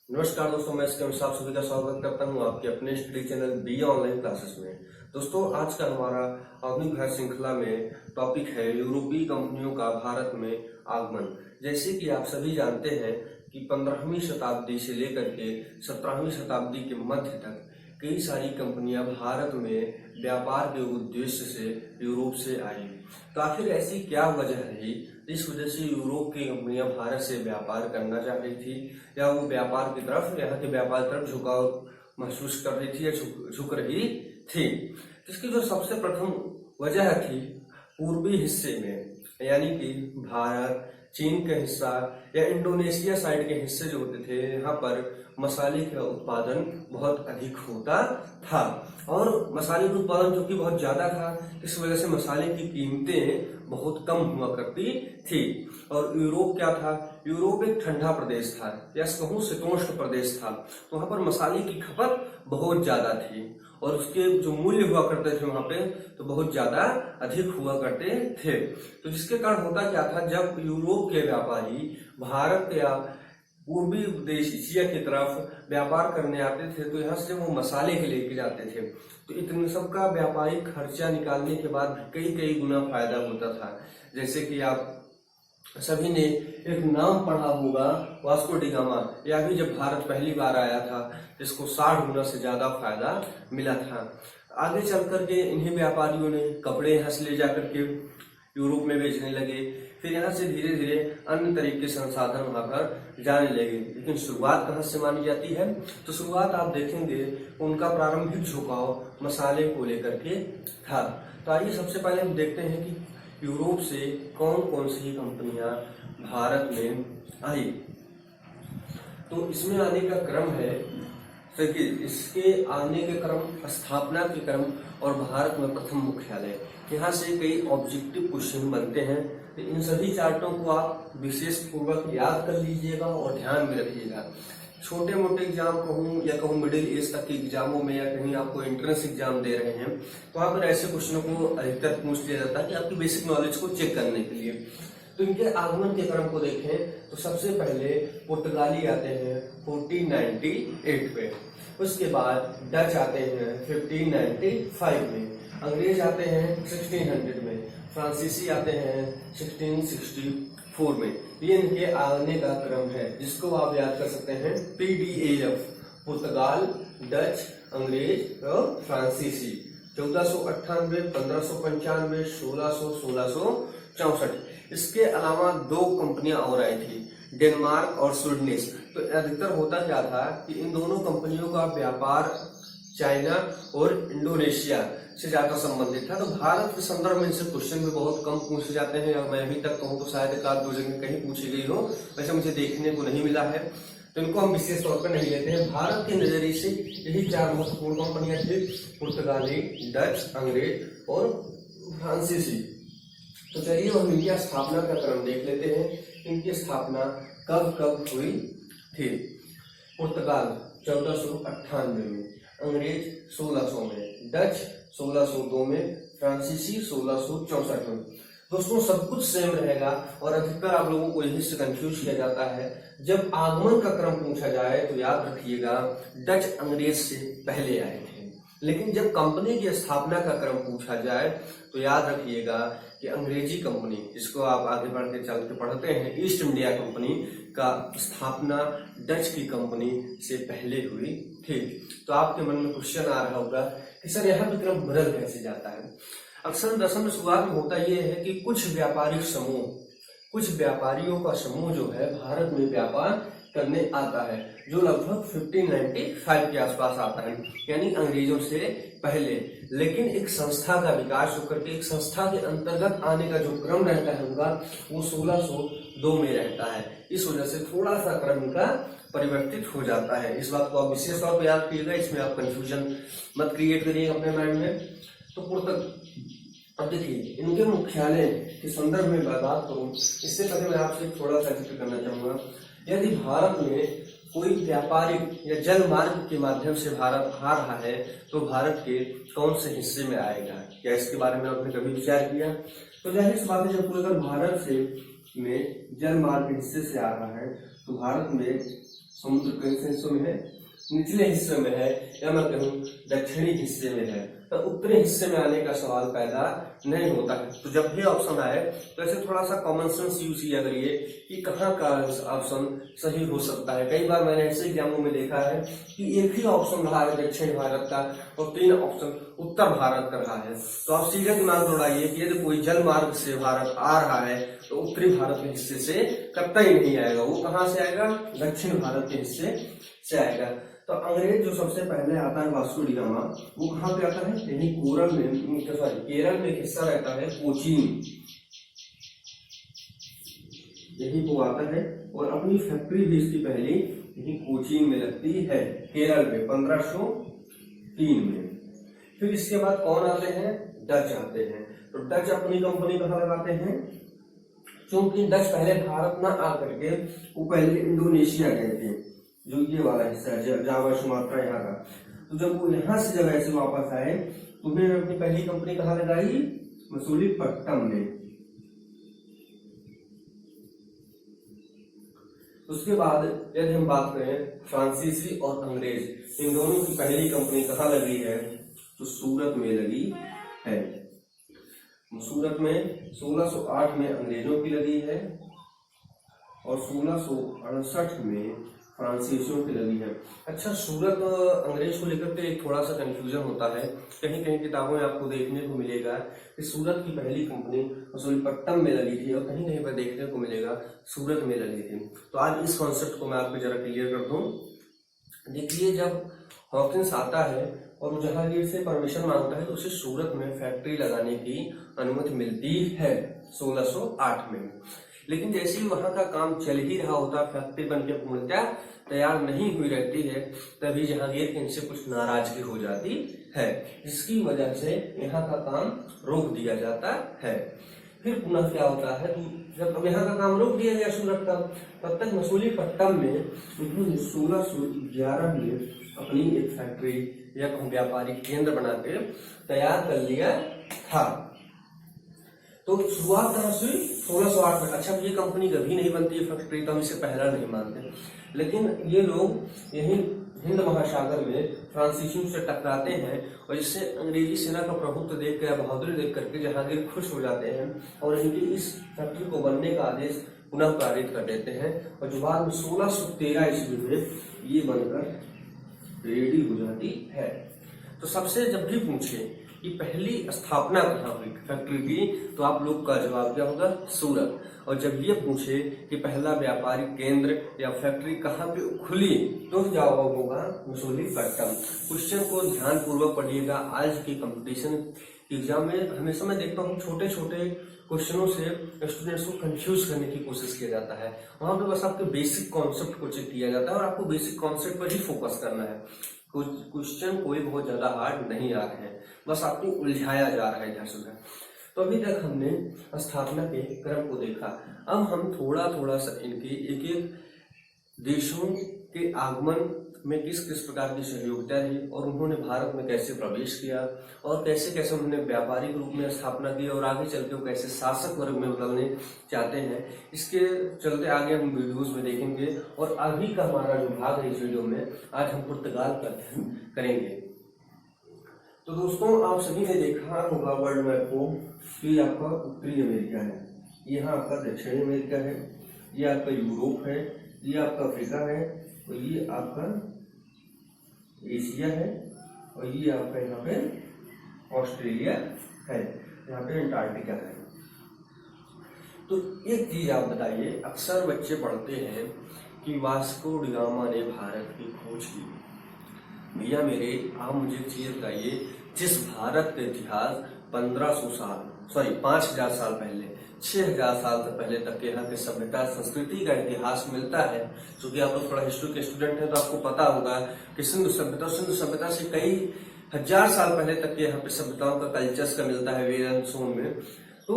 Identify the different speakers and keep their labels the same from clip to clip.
Speaker 1: नमस्कार दोस्तों, मैं इसके अनुसार सभी का स्वागत करता हूं आपके अपने study channel B online classes में। दोस्तों, आज का हमारा आधुनिक भारत श्रृंखला में टॉपिक है यूरोपीय कंपनियों का भारत में आगमन। जैसे कि आप सभी जानते हैं कि 15वीं शताब्दी से लेकर के 17वीं शताब्दी के मध्य तक कई सारी कंपनियां भारत में व्यापार के उद्देश्य से यूरोप से आई। तो आखिर ऐसी क्या वजह रही इस वजह से यूरोप की कंपनियां भारत से व्यापार करना चाह रही थी, या वो व्यापार की तरफ, यहाँ के व्यापार की तरफ झुकाव महसूस कर रही थी या झुक रही थी। इसकी जो सबसे प्रथम वजह थी, पूर्वी हिस्से में यानी कि भारत, चीन का हिस्सा या इंडोनेशिया साइड के हिस्से जो होते थे, यहाँ पर मसाले का उत्पादन बहुत अधिक होता था। और मसाले का उत्पादन जो कि बहुत ज्यादा था, इस वजह से मसाले की कीमतें बहुत कम हुआ करती थी। और यूरोप क्या था? यूरोप एक ठंडा प्रदेश था, या कहूँ शीतोष्ण प्रदेश था। तो वहां पर मसाले की खपत बहुत ज्यादा थी और उसके जो मूल्य हुआ करते थे वहां पे तो बहुत ज्यादा अधिक हुआ करते थे। तो जिसके कारण होता क्या था, जब यूरोप के व्यापारी भारत या पूर्वी देश एशिया की तरफ व्यापार करने आते थे, तो यहाँ से वो मसाले के लेके जाते थे, तो इतने सबका व्यापारिक खर्चा निकालने के बाद कई कई गुना फायदा होता था। जैसे कि आप सभी ने एक नाम पढ़ा होगा, वास्को डी गामा। यह भी जब भारत पहली बार आया था, इसको 60 गुना से ज्यादा फायदा मिला था। आगे चल करके इन्हीं व्यापारियों ने कपड़े यहाँ से ले जाकर के यूरोप में बेचने लगे। फिर यहाँ से धीरे धीरे अन्य तरीके के संसाधन वहां पर जाने लगे। लेकिन शुरुआत कहाँ से मानी जाती है? तो शुरुआत आप देखेंगे उनका प्रारंभिक झुकाव मसाले को लेकर के था। तो आइए सबसे पहले हम देखते हैं कि यूरोप से कौन कौन सी कंपनियां भारत में आई। तो इसमें आने का क्रम है, इसके आने के क्रम, स्थापना के क्रम और भारत में प्रथम मुख्यालय। यहाँ से कई ऑब्जेक्टिव क्वेश्चन बनते हैं। तो इन सभी चार्टों को आप विशेष पूर्वक याद कर लीजिएगा और ध्यान में रखिएगा। छोटे मोटे एग्जाम कहूँ या कहूँ मिडिल एज तक के एग्जामों में, या कहीं आपको एंट्रेंस एग्जाम दे रहे हैं, तो वहां पर ऐसे क्वेश्चनों को अधिकतर पूछ लिया जाता है कि आपकी बेसिक नॉलेज को चेक करने के लिए। तो इनके आगमन के क्रम को देखें तो सबसे पहले पुर्तगाली आते हैं 1498 पे, उसके बाद डच आते हैं 1595 में, अंग्रेज आते हैं 1600 में, फ्रांसीसी आते हैं 1664 में। ये इनके आने का क्रम है, जिसको आप याद कर सकते हैं PDAF, पुर्तगाल, डच, अंग्रेज और फ्रांसीसी। 1498, 1595, 1600, 1664। इसके अलावा दो कंपनियां और आई थी, डेनमार्क और स्वीडनिश। तो अधिकतर होता क्या था कि इन दोनों कंपनियों का व्यापार चाइना और इंडोनेशिया से ज्यादा संबंधित था। तो भारत के संदर्भ में इनसे क्वेश्चन भी बहुत कम पूछे जाते हैं, और मैं अभी तक कहूँ तो शायद एक आध दो जगह कहीं पूछी गई हो, वैसे मुझे देखने को नहीं मिला है, तो इनको हम विशेष तौर पर नहीं लेते हैं। भारत के नजरिए से यही चार महत्वपूर्ण कंपनियां थी, पुर्तगाली, डच, अंग्रेज और फ्रांसीसी। तो चलिए हम इनकी स्थापना का क्रम देख लेते हैं। इनकी स्थापना कब कब हुई थी? पुर्तगाल 1498 में, अंग्रेज 1600 में, डच 1602 में, फ्रांसीसी 1664 में। दोस्तों, सब कुछ सेम रहेगा और अधिकतर आप लोगों को यही से कंफ्यूज किया जाता है। जब आगमन का क्रम पूछा जाए तो याद रखिएगा डच अंग्रेज से पहले आए थे, लेकिन जब कंपनी की स्थापना का क्रम पूछा जाए तो याद रखिएगा कि अंग्रेजी कंपनी, जिसको आप आगे बढ़ के चल के पढ़ते हैं, ईस्ट इंडिया कंपनी का स्थापना डच की कंपनी से पहले हुई थी। तो आपके मन में क्वेश्चन आ रहा होगा कि सर यहाँ भी क्रम बदल कैसे जाता है? अक्सर दरअसल शुरुआत में होता यह है कि कुछ व्यापारिक समूह, कुछ व्यापारियों का समूह जो है भारत में व्यापार करने आता है, जो लगभग 1595 के आसपास आता है, यानी अंग्रेजों से पहले। लेकिन एक संस्था का विकास होकर के एक संस्था के अंतर्गत आने का जो क्रम रहता है उनका, वो 1602 में रहता है। इस वजह से थोड़ा सा क्रम का परिवर्तित हो जाता है। इस बात को आप विशेष तौर पर याद कीजिएगा, इसमें आप कंफ्यूजन मत क्रिएट करिएगा अपने माइंड में। तो अब देखिए इनके मुख्यालय के संदर्भ में बात करूं, इससे पहले मैं आपसे थोड़ा सा जिक्र करना चाहूंगा। यदि भारत में कोई व्यापारिक या जल मार्ग के माध्यम से भारत आ रहा है, तो भारत के कौन से हिस्से में आएगा? क्या इसके बारे में आपने कभी विचार किया? तो जाहिर सी बात है, जब कोई अगर भारत से में जल मार्ग के हिस्से से आ रहा है तो भारत में समुद्र कौन से हिस्सों में है, निचले हिस्से में है या मैं कहूँ दक्षिणी हिस्से में है, तो उत्तरी हिस्से में आने का सवाल पैदा नहीं होता है। तो जब भी ऑप्शन आए तो ऐसे थोड़ा सा कॉमन सेंस यूज किया करिए कि कहाँ का ऑप्शन सही हो सकता है। कई बार मैंने ऐसे एग्जामों में देखा है कि एक ही ऑप्शन रहा है दक्षिण भारत का और 3 ऑप्शन उत्तर भारत का रहा है। तो आप सीधे दिमाग दौड़ाइए कि यदि कोई जल मार्ग से भारत आ रहा है तो उत्तरी भारत के हिस्से से कतई नहीं आएगा, वो कहाँ से आएगा, दक्षिण भारत के हिस्से से आएगा। तो अंग्रेज जो सबसे पहले आता है वास्को डी गामा, वो कहाँ पे आता है, यही केरल में एक हिस्सा रहता है कोचीन, यही वो आता है और अपनी फैक्ट्री भी इसकी पहली यही कोचीन में लगती है, केरल में 1503 में। फिर इसके बाद कौन आते हैं, डच आते हैं। तो डच अपनी कंपनी कहाँ लगाते हैं, क्योंकि डच पहले भारत ना आकर के वो पहले इंडोनेशिया गए थे, जो ये वाला हिस्सा है जावा सुमात्रा यहाँ का। तो जब वो यहाँ से जब ऐसे वापस आए तो उन्होंने अपनी पहली कंपनी कहाँ लगाई, मसूलीपट्टनम में। उसके बाद यदि हम बात करें फ्रांसीसी और अंग्रेज, इन दोनों की पहली कंपनी कहाँ लगी है, तो सूरत में लगी है। सूरत में 1608 में अंग्रेजों की लगी है और 1668 में फ्रांसीसियों की लगी है। अच्छा, सूरत अंग्रेज को लेकर के थोड़ा सा कंफ्यूजन होता है, कहीं कहीं किताबों में आपको देखने को मिलेगा कि सूरत की पहली कंपनी मसूलीपट्टनम में लगी थी और कहीं कहीं पर देखने को मिलेगा सूरत में लगी थी। तो आज इस कॉन्सेप्ट को मैं आपको जरा क्लियर कर दूं। देखिए, जब हॉकिंस आता है और वो जहांगीर से परमिशन मांगता है तो उसे सूरत में फैक्ट्री लगाने की अनुमति मिलती है 1608 में। लेकिन जैसे ही वहां का काम चल ही रहा होता, फैक्ट्री बन के पूर्णतः तैयार नहीं हुई रहती है, तभी जहांगीर इनसे कुछ नाराजगी हो जाती है, जिसकी वजह से यहाँ का काम रोक दिया जाता है। फिर पुनः क्या होता है, जब यहाँ का काम रोक दिया गया सूरत का, तब तक मसूलीपट्टनम में उन्होंने 1611 में अपनी एक फैक्ट्री या व्यापारिक केंद्र बना के तैयार कर लिया था। तो शुरुआत कहाँ से, 1608 में। अच्छा, ये कंपनी कभी नहीं बनती है फैक्ट्री, तो हम इसे पहला नहीं मानते, लेकिन ये लोग यही हिंद महासागर में फ्रांसीसियों से टकराते हैं और इससे अंग्रेजी सेना का प्रभुत्व देख कर, बहादुरी देख करके जहांगीर खुश हो जाते हैं और इनकी इस फैक्ट्री को बनने का आदेश पुनः पारित कर देते हैं। और जो बाद में 1613 ईस्वी में ये बनकर रेडी हो जाती है। तो सबसे जब भी पूछे कि पहली स्थापना कहाँ हुई फैक्ट्री की, तो आप लोग का जवाब क्या होगा, सूरत। और जब ये पूछे कि पहला व्यापारिक केंद्र या फैक्ट्री कहाँ पे खुली, तो जवाब होगा मसूलीपट्टनम। क्वेश्चन को ध्यान पूर्वक पढ़िएगा। आज की कंपटीशन एग्जाम में हमेशा मैं देखता हूँ छोटे छोटे क्वेश्चनों से स्टूडेंट्स को कंफ्यूज करने की कोशिश किया जाता है। वहां पे बस आपके बेसिक कॉन्सेप्ट को चेक किया जाता है और आपको बेसिक कॉन्सेप्ट पर ही फोकस करना है। क्वेश्चन कोई बहुत ज्यादा हार्ड नहीं आ रहे हैं, बस आपको उलझाया जा रहा है इधर से उधर। तो अभी तक हमने स्थापना के क्रम को देखा। अब हम थोड़ा थोड़ा सा इनके एक एक देशों के आगमन में किस किस प्रकार की सहयोगिता रही और उन्होंने भारत में कैसे प्रवेश किया और कैसे कैसे उन्होंने व्यापारिक रूप में स्थापना की और आगे चल के वो कैसे शासक वर्ग में बदलने चाहते हैं, इसके चलते आगे हम वीडियोज में देखेंगे। और अभी का हमारा जो भाग है इस वीडियो में, आज हम पुर्तगाल का अध्ययन करेंगे। तो दोस्तों, आप सभी ने देखा होगा वर्ल्ड मैप को कि आपका उत्तरी अमेरिका है, यहाँ आपका दक्षिणी अमेरिका है, ये आपका यूरोप है, ये आपका अफ्रीका है और ये आपका एशिया है और ये आपका यहाँ पे ऑस्ट्रेलिया है, यहाँ पे अंटार्कटिका है। तो एक चीज आप बताइए, अक्सर बच्चे पढ़ते हैं कि वास्को डी गामा ने भारत की खोज की। भैया मेरे, आप मुझे एक चीज बताइए, जिस भारत का इतिहास 5000 साल पहले, 6000 साल से पहले तक के यहाँ के सभ्यता संस्कृति का इतिहास मिलता है। क्योंकि आप लोग थोड़ा हिस्ट्री के स्टूडेंट हैं तो आपको पता होगा कि सिंधु सभ्यता से कई हजार साल पहले तक के यहाँ पे सभ्यताओं का कल्चर्स का मिलता है वेदन सोन में। तो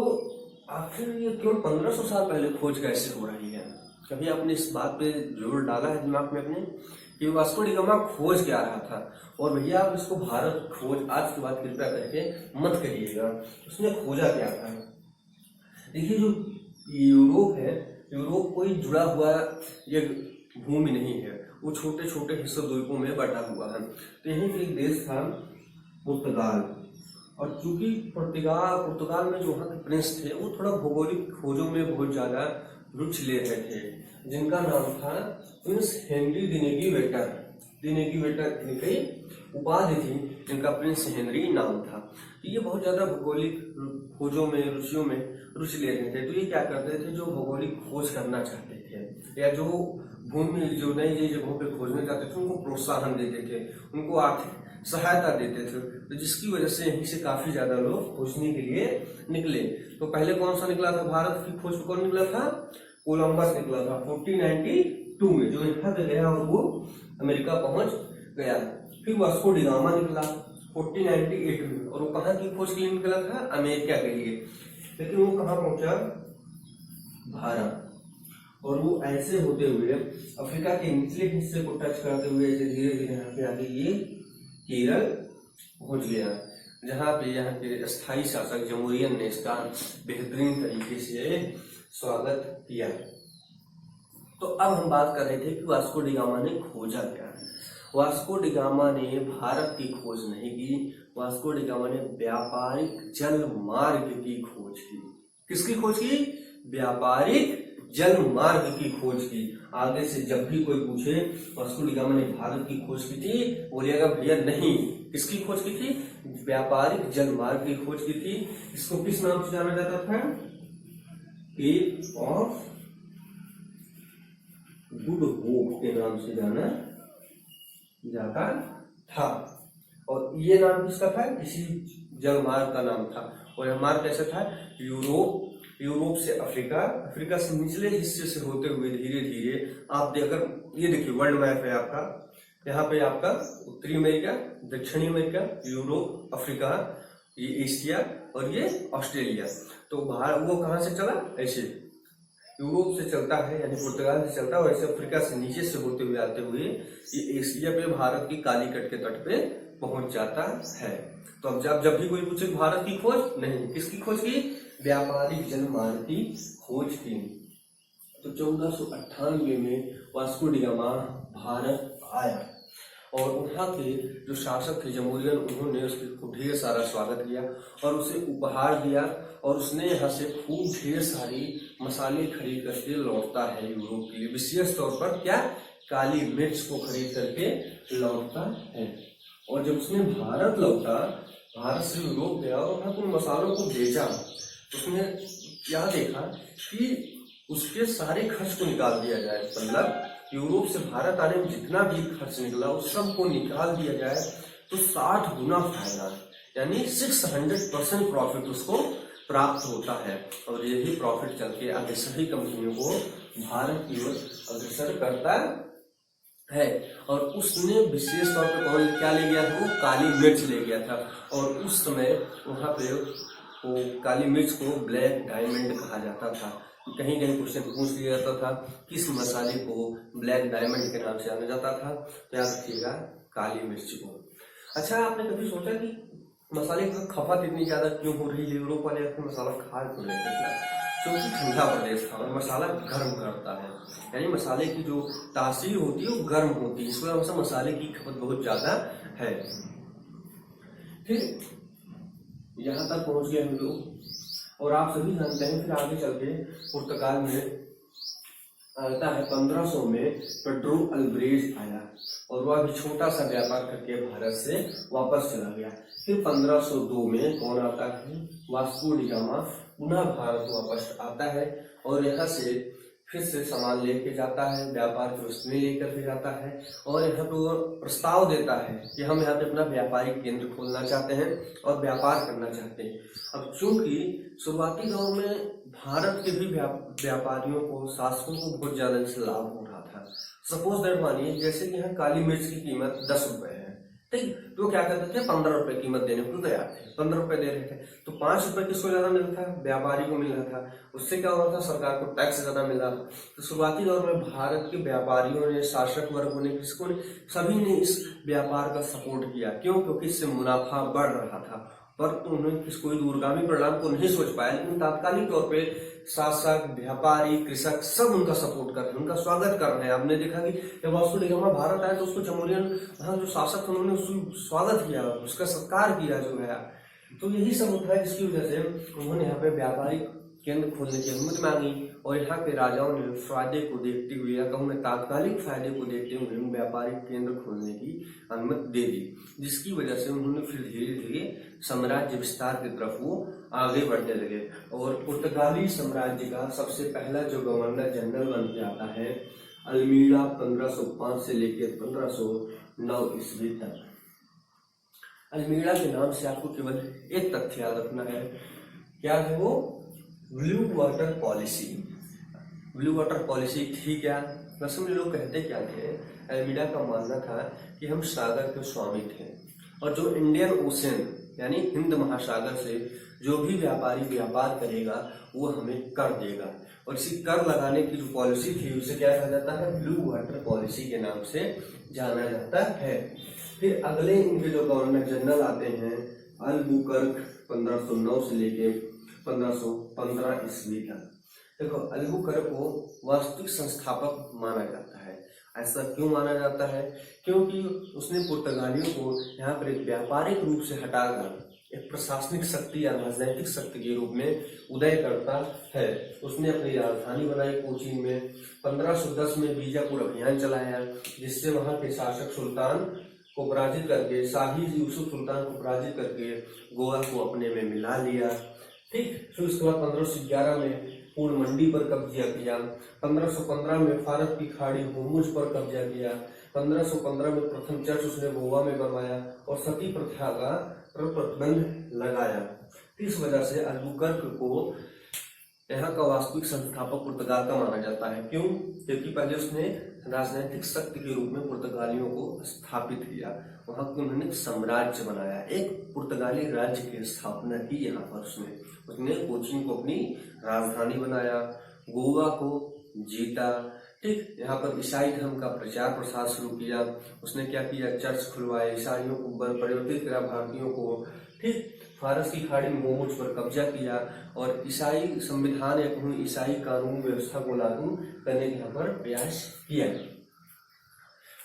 Speaker 1: आखिर ये केवल 1500 साल पहले खोज कैसे हो रही है? कभी आपने इस बात पे जोर डाला है दिमाग में अपने कि वास्को डी गामा खोज क्या रहा था? और भैया आप इसको भारत खोज आज की बात कृपया करके मत करिएगा, उसने खोजा क्या था। देखिए, जो यूरोप है, यूरोप कोई जुड़ा हुआ ये भूमि नहीं है, वो छोटे छोटे हिस्सों द्वीपों में बटा हुआ है। तो यही एक देश था पुर्तगाल। और चूंकि पुर्तगाल में जो वहाँ के प्रिंस थे वो थोड़ा भौगोलिक खोजों में बहुत ज्यादा रुचि ले रहे थे, जिनका नाम था प्रिंस हेनरी दिनेगी वेटर की उपाधि थी, जिनका प्रिंस हेनरी नाम था। तो ये बहुत ज्यादा भौगोलिक खोजों में रुचियों में रुचि ले रहे थे। तो ये क्या करते थे, जो भौगोलिक खोज करना चाहते थे या जो भूमि जो नई नई जगहों पे खोजने जाते थे उनको प्रोत्साहन देते थे, उनको आर्थिक सहायता देते थे। तो जिसकी वजह से यहीं से काफी ज्यादा लोग खोजने के लिए निकले। तो पहले कौन सा निकला था, भारत की खोज कौन निकला था, कोलंबस निकला था 1492 में, जो यहाँ पे गया और वो अमेरिका पहुंच गया। फिर वास्को डी गामा निकला 1498 में, और वो कहाँ की खोज के लिए निकला था, अमेरिका के लिए। लेकिन वो कहाँ पहुंचा, भारत। और वो ऐसे होते हुए अफ्रीका के निचले हिस्से को टच करते हुए धीरे धीरे यहाँ पे आगे ये केरल पहुंच गया, जहाँ पे यहाँ के स्थायी शासक जमहूरियन ने इसका बेहतरीन तरीके से स्वागत किया। तो अब हम बात कर रहे थे कि वास्को डी गामा ने खोजा क्या। वास्को डी गामा ने भारत की खोज नहीं की, वास्को डी गामा ने व्यापारिक जल मार्ग की खोज की। किसकी खोज की, व्यापारिक जल मार्ग की खोज की। आगे से जब भी कोई पूछे वास्को डी गामा ने भारत की खोज की थी, बोलिएगा भैया नहीं, किसकी खोज की थी, व्यापारिक जल मार्ग की खोज की थी। इसको किस नाम से जाना जाता था, केप ऑफ गुड होप के नाम से जाना जाता था। और ये नाम किसका था, किसी जल मार्ग का नाम था। और यह मार्ग कैसे था, यूरोप से अफ्रीका से निचले हिस्से से होते हुए धीरे धीरे आप देखकर, ये देखिए वर्ल्ड मैप है आपका, यहाँ पे आपका उत्तरी अमेरिका, दक्षिणी अमेरिका, यूरोप, अफ्रीका, ये एशिया और ये ऑस्ट्रेलिया। तो भारत वो कहाँ से चला, ऐसे यूरोप से चलता है, यानी पुर्तगाल से चलता है, वैसे अफ्रीका से नीचे से होते हुए आते हुए ये एशिया पे भारत की काली कट के तट पे पहुंच जाता है। तो अब जब भी कोई पूछे भारत की खोज, नहीं, किसकी खोज की, व्यापारिक जल मार्ग की खोज की। तो 1498 में वास्को डी गामा भारत आया और वहाँ के जो शासक थे जमहूरियन, उन्होंने उसको ढेर सारा स्वागत किया और उसे उपहार दिया। और उसने यहाँ से खूब ढेर सारी मसाले खरीद करके लौटता है यूरोप के लिए, विशेष तौर पर क्या, काली मिर्च को खरीद करके लौटता है। और जब उसने भारत लौटा, भारत से यूरोप गया और वहाँ उन मसालों को बेचा, उसने क्या देखा कि उसके सारे खर्च को निकाल दिया जाए, मतलब यूरोप से भारत आने में जितना भी खर्च निकला उस सब को निकाल दिया जाए तो 60 गुना फायदा, यानी 600% प्रॉफिट उसको प्राप्त होता है। और यही प्रॉफिट चल के आगे सभी कंपनियों को भारत की ओर अग्रसर करता है। और उसने विशेष तौर पर क्या ले गया था, वो काली मिर्च ले गया था। और उस समय वहां पे वो काली मिर्च को ब्लैक डायमंड कहा जाता था। कहीं कहीं क्वेश्चन पूछ लिया जाता था किस मसाले को ब्लैक डायमंड के नाम से जाना जाता था, तो याद रखिएगा काली मिर्च को। अच्छा, आपने कभी सोचा कि मसाले की खपत इतनी ज्यादा क्यों हो रही है, यूरोप वाले अपने मसाला खा क्यों लेते थे, क्योंकि ठंडा प्रदेश था और मसाला गर्म करता है, यानी मसाले की जो तासीर होती है वो गर्म होती है, इस वजह से मसाले की खपत बहुत ज्यादा है। फिर यहाँ तक पहुंच गए हम लोग, और आप सभी जानते हैं फिर आगे चल के पुर्तगाल में आता है 1500 में पेड्रो अल्ब्रेज आया और वह भी छोटा सा व्यापार करके भारत से वापस चला गया। फिर 1502 में कौन आता है, वास्को डी गामा पुनः भारत वापस आता है और यहाँ से फिर से सामान लेके जाता है, व्यापार की वस्तुएं लेकर के जाता है और यहाँ पे वो प्रस्ताव देता है कि हम यहाँ पे अपना व्यापारिक केंद्र खोलना चाहते हैं और व्यापार करना चाहते हैं। अब चूंकि शुरुआती दौर में भारत के भी व्यापारियों को, शासकों को बहुत ज्यादा इससे लाभ हो रहा था। सपोज दैट मानिए जैसे कि यहाँ काली मिर्च की कीमत 10 रुपए है, ठीक, तो क्या करते थे 15 रुपए कीमत देने को तैयार थे, 15 रुपए दे रहे थे, तो 5 रुपए किसको ज्यादा मिलता है, व्यापारी को मिल रहा था। उससे क्या हो रहा था, सरकार को टैक्स ज्यादा मिल रहा था। तो शुरुआती दौर में भारत के व्यापारियों ने, शासक वर्गों ने, सभी ने इस व्यापार का सपोर्ट किया। क्यों, क्योंकि इससे मुनाफा बढ़ रहा था। पर तो उन्होंने कोई दूरगामी परिणाम को नहीं सोच पाया, लेकिन तात्कालिक तौर पे शासक, व्यापारी, कृषक सब उनका सपोर्ट कर रहे हैं, उनका स्वागत कर रहे हैं। आपने देखा कि जब वास्को डी गामा भारत आया तो उसको जमहूरियन वहाँ जो शासक थे उन्होंने उसका स्वागत किया, उसका सत्कार किया जो है। तो यही सब होता है, जिसकी वजह से उन्होंने यहाँ पे व्यापारिक केंद्र खोलने की अनुमति मांगी और यहाँ के राजाओं ने फायदे को देखते हुए या कहूँ मैं तात्कालिक फायदे को देखते हुए व्यापारिक केंद्र खोलने की अनुमति दे दी, जिसकी वजह से उन्होंने फिर धीरे धीरे साम्राज्य विस्तार की तरफ वो आगे बढ़ने लगे। और पुर्तगाली साम्राज्य का सबसे पहला जो गवर्नर जनरल बन के आता है अल्मीड़ा 1505 से लेकर 1509 ईस्वी तक। अल्मीड़ा के नाम से आपको केवल एक तथ्य याद रखना है, क्या है वो? Blue water policy. Blue water थी क्या? दरअसल लोग कहते क्या थे, अल्मीड़ा का मानना था कि हम सागर के स्वामी थे और जो इंडियन ओशन यानी हिंद महासागर से जो भी व्यापारी व्यापार करेगा वो हमें कर देगा, और इसी कर लगाने की जो पॉलिसी थी उसे क्या कहा जाता है? ब्लू वाटर पॉलिसी के नाम से जाना जाता है। फिर अगले इनके जो गवर्नर जनरल आते हैं अल्बुकर्क 1509 से लेके 1515 ईस्वी तक। देखो, अल्बुकर्क को वास्तविक संस्थापक माना जाता है। ऐसा क्यों माना जाता है? क्योंकि उसने पुर्तगालियों को यहाँ पर एक व्यापारिक रूप से हटाकर एक प्रशासनिक शक्ति या राजनैतिक शक्ति के रूप में उदय करता है। उसने अपनी राजधानी बनाई कोचीन में। 1510 में बीजापुर अभियान चलाया, जिससे वहां के शासक सुल्तान को पराजित करके, शाही यूसुफ सुल्तान को पराजित करके गोवा को अपने में मिला लिया। ठीक, फिर उसके बाद 1511 में पूर्ण मंडी पर कब्जा किया। 1515 में फारस की खाड़ी होमुज पर कब्जा किया। 1515 में प्रथम चर्च उसने गोवा में बनवाया और सती प्रथा का प्रतिबंध लगाया। इस वजह से अल्बुकर्क को यहाँ का वास्तविक संस्थापक पुर्तगाल का माना जाता है। क्यों? क्योंकि पहले उसने राजनीतिक शक्ति के रूप में पुर्तगालियों को स्थापित किया, वहां को उन्होंने साम्राज्य बनाया, एक पुर्तगाली राज्य की स्थापना की। यहाँ पर उसने कोचीन को अपनी राजधानी बनाया, गोवा को जीता। ठीक, यहाँ पर ईसाई धर्म का प्रचार प्रसार शुरू किया। उसने क्या किया? चर्च खुलवाए, ईसाइयों को परिवर्तित करा, भारतीयों को। ठीक, फारस की खाड़ी में होमुज पर कब्जा किया और ईसाई संविधान या कहूँ ईसाई कानून व्यवस्था को लागू करने का यहाँ पर प्रयास किया।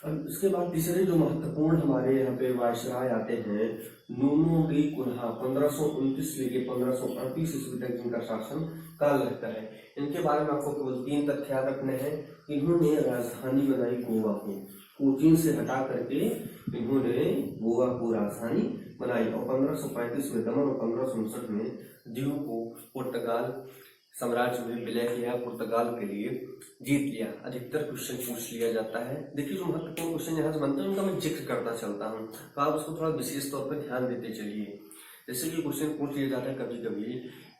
Speaker 1: और उसके बाद तीसरे जो महत्वपूर्ण हमारे यहाँ पे वायसराय आते हैं नूनो डी कुन्हा 1529 लेके 1538 ईस्वी तक जिनका शासन काल रहता है। इनके बारे में आपको केवल 3 तथ्य याद रखने हैं। इन्होंने राजधानी बनाई गोवा को, कोचीन से हटा करके इन्होंने गोवा को राजधानी बनाई और 1535 में दमन और 1559 में दीव को पुर्तगाल साम्राज्य में विलय किया, पुर्तगाल के लिए जीत लिया। अधिकतर क्वेश्चन पूछ लिया जाता है। देखिए, जो महत्वपूर्ण क्वेश्चन यहाँ से बनते हैं उनका मैं जिक्र करता चलता हूँ, तो आप उसको थोड़ा विशेष तौर पर ध्यान देते चलिए। जैसे कि क्वेश्चन पूछ लिया जाता है कभी कभी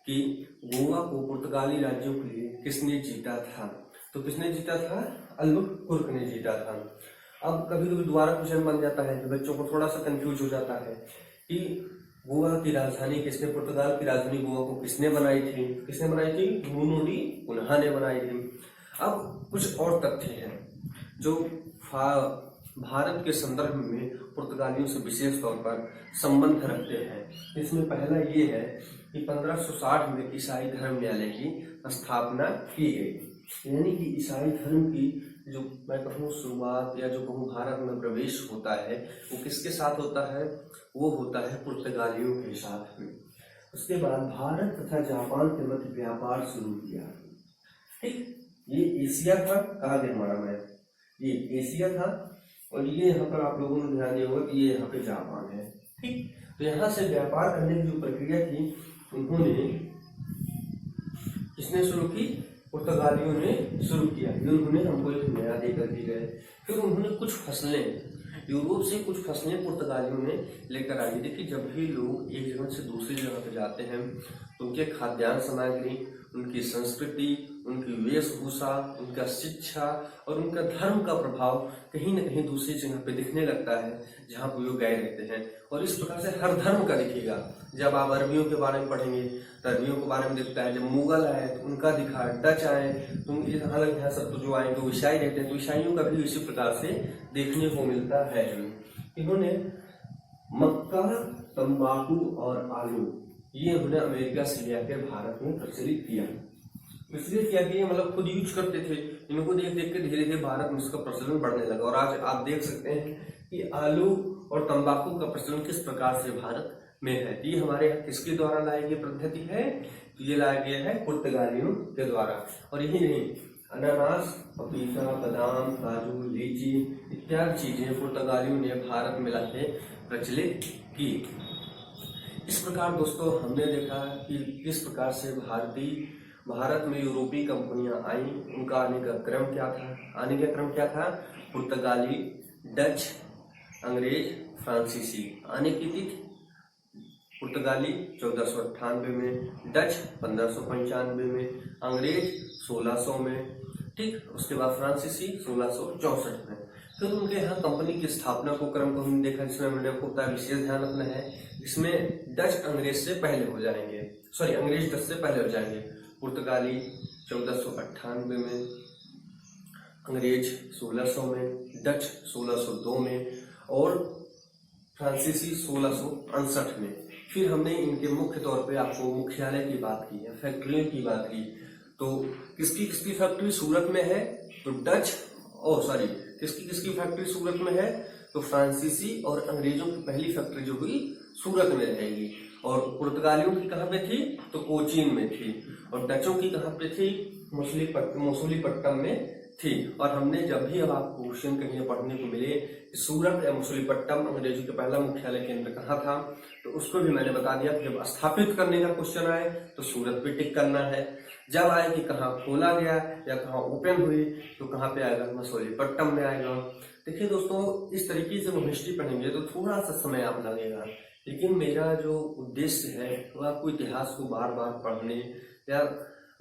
Speaker 1: कि गोवा को पुर्तगाली राज्यों के लिए किसने जीता था? तो किसने जीता था? अल्बुकर्क ने जीता था। अब कभी कभी दोबारा क्वेश्चन बन जाता है कि बच्चों को थोड़ा सा कंफ्यूज हो जाता है कि गोवा की राजधानी किसने, पुर्तगाल की राजधानी गोवा को किसने बनाई थी? किसने बनाई थी? नूनो डी कुन्हा ने बनाई थी। अब कुछ और तथ्य हैं जो भारत के संदर्भ में पुर्तगालियों से विशेष तौर पर संबंध रखते हैं। इसमें पहला ये है कि 1560 में ईसाई धर्म न्यायालय की स्थापना की गई, यानी कि ईसाई धर्म की जो मैं कहूँ शुरुआत या जो कहूँ भारत में प्रवेश होता है वो किसके साथ होता है? वो होता है पुर्तगालियों के साथ में। उसके बाद भारत तथा जापान के मध्य व्यापार शुरू किया। ठीक, ये एशिया था, कहा गया हमारा मैप, ये एशिया था और ये यहाँ पर आप लोगों ने ध्यान दिया होगा कि ये यहाँ पे जापान है। ठीक, तो यहाँ से व्यापार करने की जो प्रक्रिया थी उन्होंने किसने शुरू की? पुर्तगालियों ने शुरू किया। उन्होंने हमको एक नया देकर दी गए। फिर उन्होंने कुछ फसलें, यूरोप से कुछ फसलें पुर्तगालियों ने लेकर आई। देखिए, जब भी लोग एक जगह से दूसरी जगह पर जाते हैं तो उनके खाद्यान्न सामग्री, उनकी संस्कृति, उनकी वेशभूषा, उनका शिक्षा और उनका धर्म का प्रभाव कहीं न कहीं दूसरी जगह पे दिखने लगता है जहाँ पे वो गए रहते हैं। और इस प्रकार से हर धर्म का दिखेगा। जब आप अरबियों के बारे में पढ़ेंगे तो अरबियों के बारे में दिखता है। जब मुगल आए तो उनका दिखा, डच आए तो हालांकि यहाँ सब तो जो आएंगे वो ईसाई रहते हैं, तो ईसाइयों का भी इसी प्रकार से देखने को मिलता है। इन्होंने मक्का, तंबाकू और आलू ये उन्होंने अमेरिका से लेकर भारत में प्रचलित किया। इसलिए क्या किया, मतलब खुद यूज करते थे, इनको देख देख के धीरे धीरे भारत में इसका प्रचलन बढ़ने लगा। और आज आप देख सकते हैं कि आलू और तंबाकू का प्रचलन किस प्रकार से भारत में है। ये हमारे यहाँ किसके द्वारा लाई गई पद्धति है, तो ये लाया गया है पुर्तगालियों के द्वारा। और यही नहीं, अनानास, पपीता, बादाम, काजू, लीची इत्यादि चीजें पुर्तगालियों ने भारत में लाके प्रचलित की। इस प्रकार दोस्तों हमने देखा कि किस प्रकार से भारत में यूरोपीय कंपनियां आई, उनका आने का क्रम क्या था। पुर्तगाली, डच, अंग्रेज, फ्रांसीसी। आने की तिथि पुर्तगाली 1498 में, डच 1595 में, अंग्रेज 1600 में, ठीक। उसके बाद फ्रांसीसी 1664 में। फिर उनके यहाँ कंपनी की स्थापना को क्रम को हमने देखा, जिसमें हमने आपको बताया विशेष ध्यान रखना है, इसमें डच अंग्रेज से पहले हो जाएंगे, अंग्रेज डच से पहले हो जाएंगे। पुर्तगाली 1498 में, अंग्रेज 1600 में, डच 1602 में और फ्रांसीसी 1668 में। फिर हमने इनके मुख्य तौर पे आपको मुख्यालय की बात की है, फैक्ट्रियों की बात की। तो किसकी फैक्ट्री सूरत में है, तो किसकी फैक्ट्री सूरत में है, तो फ्रांसीसी और अंग्रेजों की पहली फैक्ट्री जो हुई सूरत में रहेगी। और पुर्तगालियों की कहाँ पे थी, तो कोचीन में थी। और डचों की कहाँ पे थी, मसूलीपट्टनम में थी। और हमने जब भी अब आपको क्वेश्चन कहीं पढ़ने को मिले सूरत या मसूलीपट्टनम अंग्रेजों का पहला मुख्यालय केंद्र कहाँ था, तो उसको भी मैंने बता दिया। जब स्थापित करने का क्वेश्चन आए तो सूरत पे टिक करना है। जब आए कि कहाँ खोला गया या कहाँ ओपन हुई, तो कहाँ पे आएगा, मसूलीपट्टनम में आएगा। देखिए दोस्तों, इस तरीके से हम हिस्ट्री पढ़ेंगे तो थोड़ा सा समय आप लगेगा, लेकिन मेरा जो उद्देश्य है वो आपको इतिहास को बार बार पढ़ने या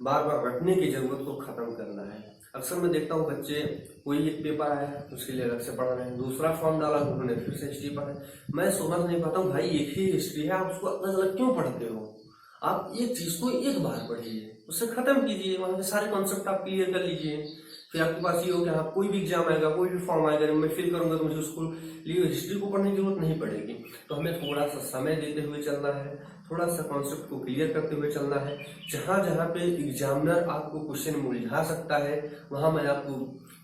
Speaker 1: बार बार रटने की जरूरत को खत्म करना है। अक्सर मैं देखता हूँ बच्चे, कोई एक पेपर आया उसके लिए अलग से पढ़ रहे हैं, दूसरा फॉर्म डाला उन्होंने फिर से हिस्ट्री पढ़ा। मैं समझ नहीं पाता हूँ, भाई एक ही हिस्ट्री है, आप उसको अलग अलग क्यों पढ़ते हो। आप एक चीज को एक बार पढ़िए, उससे खत्म कीजिए, वहां पे सारे कॉन्सेप्ट आप क्लियर कर लीजिए। फिर आपके पास ये हो कि हाँ कोई भी एग्जाम आएगा, कोई भी फॉर्म आएगा, मैं फिल करूंगा तो मुझे उसको लिए हिस्ट्री को पढ़ने की जरूरत नहीं पड़ेगी। तो हमें थोड़ा सा समय देते हुए चलना है, थोड़ा सा कॉन्सेप्ट को क्लियर करते हुए चलना है। जहां जहां पे एग्जामिनर आपको क्वेश्चन में उलझा सकता है, वहां मैं आपको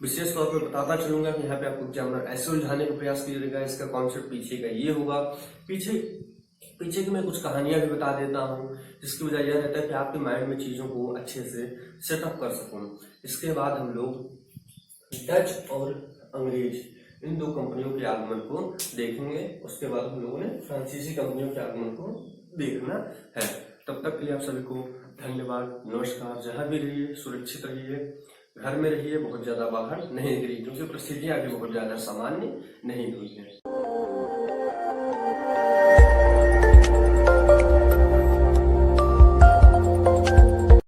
Speaker 1: विशेष तौर पर बताता चलूंगा कि यहाँ पे आपको एग्जामिनर ऐसे उलझाने का प्रयास कीजिएगा, इसका कॉन्सेप्ट पीछे का ये होगा। पीछे की मैं कुछ कहानियां भी बता देता हूँ, जिसकी वजह यह रहता है कि आपके माइंड में चीजों को अच्छे से सेटअप कर सकूं। इसके बाद हम लोग डच और अंग्रेज इन दो कंपनियों के आगमन को देखेंगे। उसके बाद हम लोगों ने फ्रांसीसी कंपनियों के आगमन को देखना है। तब तक के लिए आप सभी को धन्यवाद, नमस्कार। जहां भी रहिए सुरक्षित रहिए, घर में रहिए, बहुत ज्यादा बाहर नहीं निकलिए, क्योंकि परिस्थितियां अभी बहुत ज्यादा सामान्य नहीं हुई है।